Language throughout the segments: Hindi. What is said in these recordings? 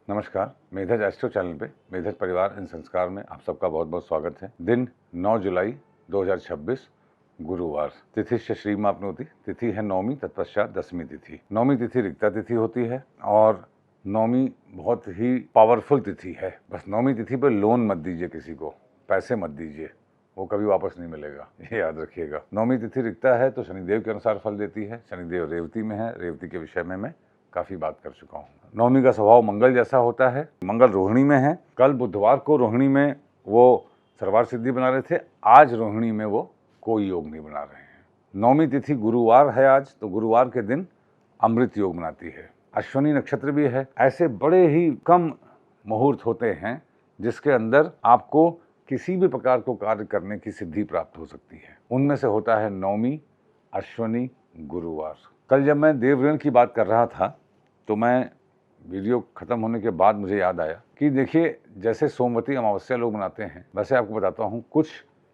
नमस्कार, मेधज एस्ट्रो चैनल पे मेधज परिवार इन संस्कार में आप सबका बहुत बहुत स्वागत है। दिन 9 जुलाई 2026 गुरुवार, तिथि श्री मापनोति, तिथि है नौमी, तत्पश्चात दसवीं तिथि। नौमी तिथि रिक्ता तिथि होती है और नौमी बहुत ही पावरफुल तिथि है। बस नौमी तिथि पर लोन मत दीजिए, किसी को पैसे मत दीजिए, वो कभी वापस नहीं मिलेगा, ये याद रखिएगा। नौमी तिथि रिक्ता है तो शनिदेव के अनुसार फल देती है। शनिदेव रेवती में है, रेवती के विषय में मैं काफी बात कर चुका हूँ। नौमी का स्वभाव मंगल जैसा होता है। मंगल रोहिणी में है। कल बुधवार को रोहिणी में वो सर्वार सिद्धि बना रहे थे, आज रोहिणी में वो कोई योग नहीं बना रहे हैं। नौमी तिथि गुरुवार है आज, तो गुरुवार के दिन अमृत योग बनाती है। अश्विनी नक्षत्र भी है। ऐसे बड़े ही कम मुहूर्त होते हैं जिसके अंदर आपको किसी भी प्रकार को कार्य करने की सिद्धि प्राप्त हो सकती है। उनमें से होता है नौमी, अश्विनी, गुरुवार। कल जब मैं देव ऋण की बात कर रहा था तो मैं वीडियो खत्म होने के बाद मुझे याद आया कि देखिए, जैसे सोमवती अमावस्या लोग मनाते हैं, वैसे आपको बताता हूँ कुछ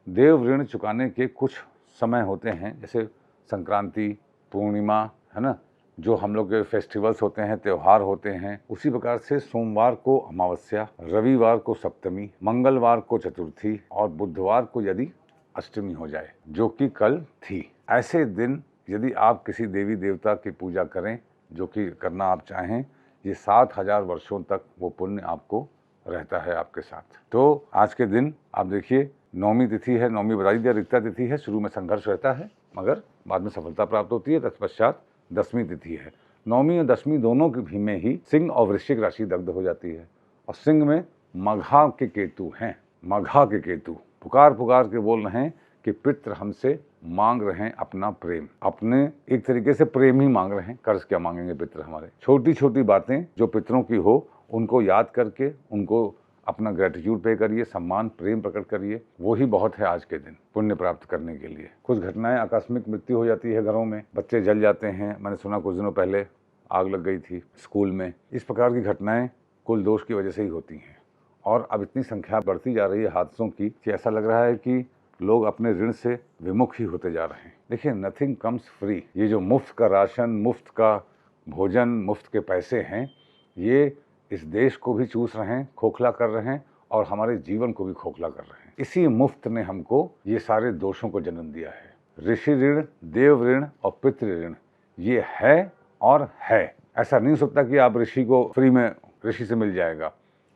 देव ऋण चुकाने के कुछ समय होते हैं, जैसे संक्रांति, पूर्णिमा, है ना, जो हम लोग के फेस्टिवल्स होते हैं, त्यौहार होते हैं। उसी प्रकार से सोमवार को अमावस्या, रविवार को सप्तमी, मंगलवार को चतुर्थी और बुधवार को यदि अष्टमी हो जाए, जो कि कल थी। ऐसे दिन यदि आप किसी देवी देवता की पूजा करें, जो कि करना आप चाहें, ये 7000 वर्षों तक वो पुण्य आपको रहता है आपके साथ। तो आज के दिन आप देखिए, नौमी तिथि है। नौमी बता दिया, रिक्ता तिथि है। शुरू में संघर्ष रहता है मगर बाद में सफलता प्राप्त होती है। तत्पश्चात दसवीं तिथि है। नौमी और दसवीं दोनों की भी में ही सिंह और वृश्चिक राशि दग्ध हो जाती है और सिंह में मघा के केतु हैं। मघा के केतु पुकार पुकार के बोल रहे हैं कि पितृ हमसे मांग रहे हैं अपना प्रेम, अपने एक तरीके से प्रेम ही मांग रहे हैं। कर्ज क्या मांगेंगे पितृ हमारे। छोटी छोटी बातें जो पितरों की हो उनको याद करके उनको अपना ग्रेटिट्यूड पे करिए, सम्मान प्रेम प्रकट करिए। वो ही बहुत है आज के दिन पुण्य प्राप्त करने के लिए। कुछ घटनाएं, आकस्मिक मृत्यु हो जाती है घरों में, बच्चे जल जाते हैं। मैंने सुना कुछ दिनों पहले आग लग गई थी स्कूल में। इस प्रकार की घटनाएं कुल दोष की वजह से ही होती हैं और अब इतनी संख्या बढ़ती जा रही है हादसों की कि ऐसा लग रहा है कि लोग अपने ऋण से विमुख ही होते जा रहे हैं। देखिए, नथिंग कम्स फ्री। ये जो मुफ्त का राशन, मुफ्त का भोजन, मुफ्त के पैसे हैं, ये इस देश को भी चूस रहे हैं, खोखला कर रहे हैं और हमारे जीवन को भी खोखला कर रहे हैं। इसी मुफ्त ने हमको ये सारे दोषों को जन्म दिया है। ऋषि ऋण, देव ऋण और पितृ ऋण, ये है और है। ऐसा नहीं हो सकता कि आप ऋषि को फ्री में, ऋषि से मिल जाएगा,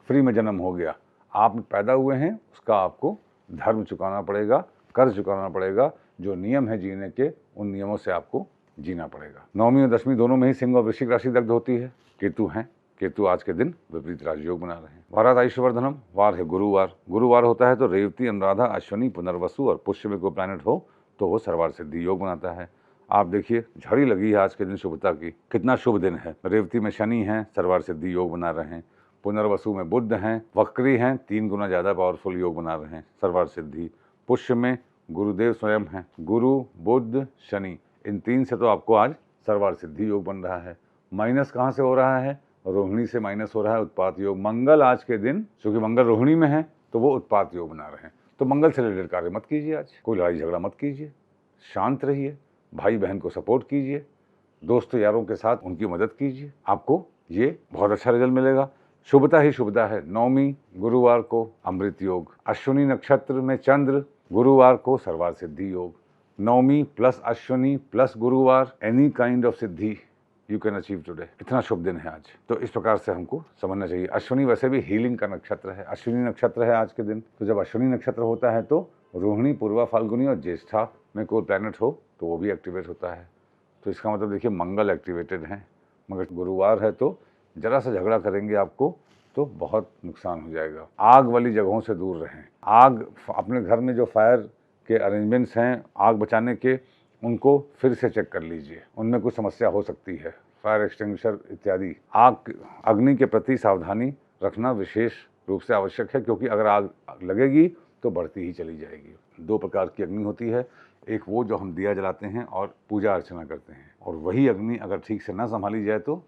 फ्री में जन्म हो गया। आप पैदा हुए हैं, उसका आपको धर्म चुकाना पड़ेगा, कर्ज चुकाना पड़ेगा। जो नियम है जीने के, उन नियमों से आपको जीना पड़ेगा। नौमी और दसवीं दोनों में ही सिंह और वृश्चिक राशि दग्ध होती है। केतु हैं, केतु आज के दिन विपरीत राजयोग बना रहे हैं। वारात आयुष्यवर्धनम, वार है गुरुवार। गुरुवार होता है तो रेवती, अनुराधा, अश्विनी, पुनर्वसु और पुष्य में कोई प्लैनेट हो तो वो सर्वार सिद्धि योग बनाता है। आप देखिए, झड़ी लगी है आज के दिन शुभता की। कितना शुभ दिन है। रेवती में शनि है, सर्वार सिद्धि योग बना रहे हैं। पुनर्वसु में बुध हैं, वक्री हैं, 3 गुना ज़्यादा पावरफुल योग बना रहे हैं, सर्वार सिद्धि। पुष्य में गुरुदेव स्वयं हैं। गुरु, बुध, शनि, इन 3 से तो आपको आज सर्वार सिद्धि योग बन रहा है। माइनस कहाँ से हो रहा है? रोहिणी से माइनस हो रहा है, उत्पात योग। मंगल आज के दिन, क्योंकि मंगल रोहिणी में है, तो वो उत्पात योग बना रहे हैं। तो मंगल से रिलेटेड कार्य मत कीजिए आज। कोई लड़ाई झगड़ा मत कीजिए, शांत रहिए, भाई बहन को सपोर्ट कीजिए, दोस्त यारों के साथ उनकी मदद कीजिए, आपको ये बहुत अच्छा रिजल्ट मिलेगा। शुभता ही शुभता है। नौमी गुरुवार को अमृत योग, अश्विनी नक्षत्र में चंद्र, गुरुवार को सर्वार सिद्धि योग। नौमी प्लस अश्विनी प्लस गुरुवार, any kind of Siddhi you can achieve today. इतना शुभ दिन है आज, तो इस प्रकार से हमको समझना चाहिए। अश्विनी वैसे भी हीलिंग का नक्षत्र है, अश्विनी नक्षत्र है आज के दिन। तो जब अश्विनी नक्षत्र होता है तो रोहिणी, पूर्वा, फाल्गुनी और ज्येष्ठा में कोई प्लैनेट हो तो वो भी एक्टिवेट होता है। तो इसका मतलब देखिए, मंगल एक्टिवेटेड है, मगर गुरुवार है तो जरा सा झगड़ा करेंगे आपको तो बहुत नुकसान हो जाएगा। आग वाली जगहों से दूर रहें। आग, अपने घर में जो फायर के अरेंजमेंट्स हैं आग बचाने के, उनको फिर से चेक कर लीजिए, उनमें कुछ समस्या हो सकती है। फायर एक्सटिंग्विशर इत्यादि। आग, अग्नि के प्रति सावधानी रखना विशेष रूप से आवश्यक है, क्योंकि अगर आग लगेगी तो बढ़ती ही चली जाएगी। 2 प्रकार की अग्नि होती है, एक वो जो हम दिया जलाते हैं और पूजा अर्चना करते हैं, और वही अग्नि अगर ठीक से न संभाली जाए तो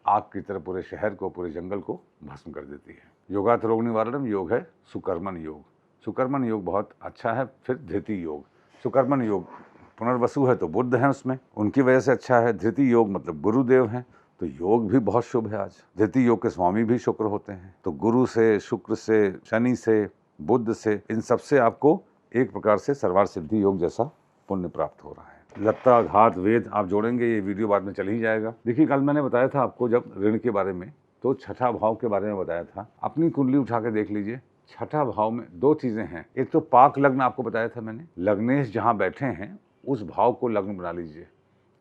आग की तरह पूरे शहर को, पूरे जंगल को भस्म कर देती है। योगात रोग निवारणम योग है सुकर्मण योग। सुकर्मण योग बहुत अच्छा है। फिर धृति योग। सुकर्मण योग पुनर्वसु है तो बुध है उसमें, उनकी वजह से अच्छा है। धृति योग मतलब गुरुदेव हैं, तो योग भी बहुत शुभ है आज। धृति योग के स्वामी भी शुक्र होते हैं। तो गुरु से, शुक्र से, शनि से, बुध से, इन सब से आपको एक प्रकार से सर्वार्थ सिद्धि योग जैसा पुण्य प्राप्त हो रहा है। लत्ता, घात, वेद आप जोड़ेंगे, ये वीडियो बाद में चल ही जाएगा। देखिए, कल मैंने बताया था आपको जब ऋण के बारे में, तो छठा भाव के बारे में बताया था। अपनी कुंडली उठा के देख लीजिए। छठा भाव में दो चीजें हैं। एक तो पाक लग्न आपको बताया था मैंने, लग्नेश जहां बैठे हैं उस भाव को लग्न बना लीजिए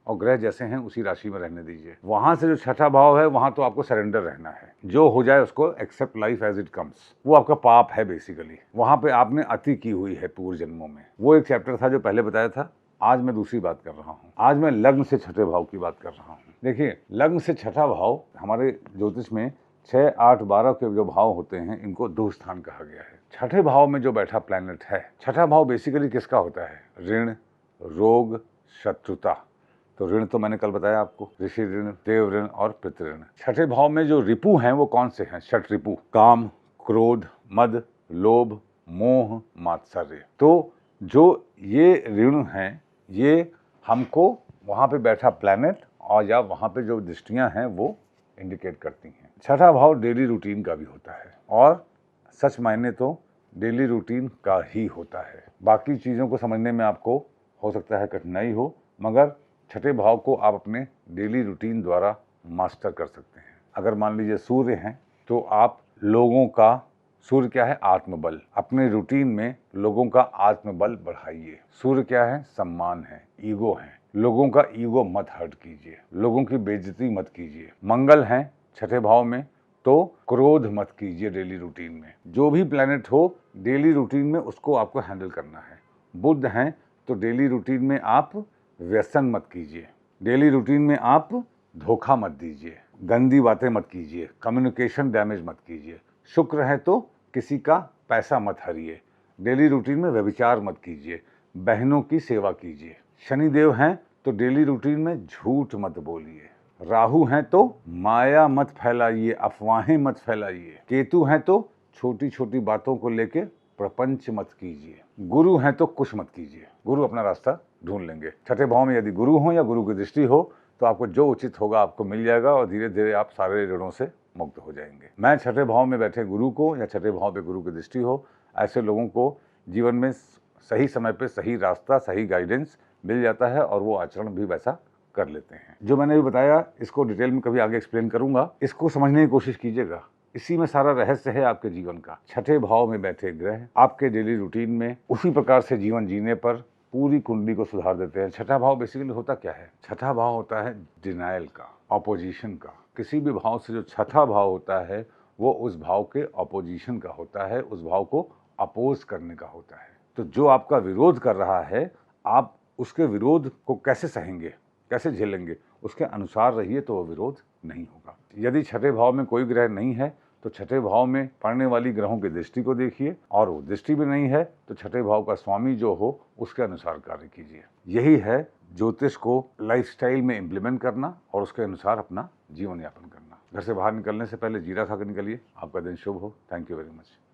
और ग्रह जैसे हैं उसी राशि में रहने दीजिए। वहां से जो छठा भाव है वहां तो आपको सरेंडर रहना है, जो हो जाए उसको accept life as it comes. वो आपका पाप है बेसिकली। वहां पे आपने अति की हुई है पूर्व जन्मों में। वो एक चैप्टर था जो पहले बताया था। आज मैं दूसरी बात कर रहा हूँ। आज मैं लग्न से छठे भाव की बात कर रहा हूँ। देखिए, लग्न से छठा भाव हमारे ज्योतिष में 6, 8, 12 के जो भाव होते हैं इनको दो स्थान कहा गया है। छठे भाव में जो बैठा प्लैनेट है, छठा भाव बेसिकली किसका होता है? ऋण, रोग, शत्रुता। तो ऋण तो मैंने कल बताया आपको, ऋषि ऋण, देव ऋण और पितृ ऋण। छठे भाव में जो रिपु हैं वो कौन से हैं? षट रिपु, काम, क्रोध, मद, लोभ, मोह, मात्सर्य। तो जो ये ऋण हैं ये हमको वहां पे बैठा प्लैनेट और या वहां पे जो दृष्टियां हैं वो इंडिकेट करती हैं। छठा भाव डेली रूटीन का भी होता है और सच मायने तो डेली रूटीन का ही होता है। बाकी चीज़ों को समझने में आपको हो सकता है कठिनाई हो, मगर छठे भाव को आप अपने डेली रूटीन द्वारा मास्टर कर सकते हैं। अगर मान लीजिए सूर्य हैं तो आप लोगों का, सूर्य क्या है? आत्मबल। अपने रूटीन में लोगों का आत्मबल बढ़ाइए। सूर्य क्या है? सम्मान है, ईगो है। लोगों का ईगो मत हर्ट कीजिए, लोगों की बेइज्जती मत कीजिए। मंगल है छठे भाव में तो क्रोध मत कीजिए डेली रूटीन में। जो भी प्लैनेट हो डेली रूटीन में उसको आपको हैंडल करना है। बुध हैं तो डेली रूटीन में आप व्यसन मत कीजिए, डेली रूटीन में आप धोखा मत दीजिए, गंदी बातें मत कीजिए, कम्युनिकेशन डैमेज मत कीजिए। शुक्र है तो किसी का पैसा मत हरिए, डेली रूटीन में व्यभिचार मत कीजिए, बहनों की सेवा कीजिए। शनिदेव हैं तो डेली रूटीन में झूठ मत बोलिए। राहु हैं तो माया मत फैलाइए, अफवाहें मत फैलाइए। केतु हैं तो छोटी छोटी बातों को लेके प्रपंच मत कीजिए। गुरु हैं तो कुछ मत कीजिए, गुरु अपना रास्ता ढूंढ लेंगे। छठे भाव में यदि गुरु हो या गुरु की दृष्टि हो तो आपको जो उचित होगा आपको मिल जाएगा और धीरे धीरे आप सारे ऋणों से मुक्त हो जाएंगे। मैं छठे भाव में बैठे गुरु को या छठे भाव पे गुरु की दृष्टि हो, ऐसे लोगों को जीवन में सही समय पे सही रास्ता, सही गाइडेंस मिल जाता है और वो आचरण भी वैसा कर लेते हैं। जो मैंने भी बताया इसको डिटेल में कभी आगे एक्सप्लेन करूंगा, इसको समझने की कोशिश कीजिएगा। इसी में सारा रहस्य है आपके जीवन का। छठे भाव में बैठे ग्रह आपके डेली रूटीन में उसी प्रकार से जीवन जीने पर पूरी कुंडली को सुधार देते हैं। छठा भाव बेसिकली होता क्या है? छठा भाव होता है डिनायल का, ऑपोजिशन का। किसी भी भाव से जो छठा भाव होता है वो उस भाव के ऑपोजिशन का होता है, उस भाव को अपोज करने का होता है। तो जो आपका विरोध कर रहा है आप उसके विरोध को कैसे सहेंगे, कैसे झेलेंगे, उसके अनुसार रहिए तो वो विरोध नहीं होगा। यदि छठे भाव में कोई ग्रह नहीं है तो छठे भाव में पड़ने वाली ग्रहों की दृष्टि को देखिए, और वो दृष्टि भी नहीं है तो छठे भाव का स्वामी जो हो उसके अनुसार कार्य कीजिए। यही है ज्योतिष को लाइफस्टाइल में इम्प्लीमेंट करना और उसके अनुसार अपना जीवन यापन करना। घर से बाहर निकलने से पहले जीरा खा कर निकलिए। आपका दिन शुभ हो। Thank you very much.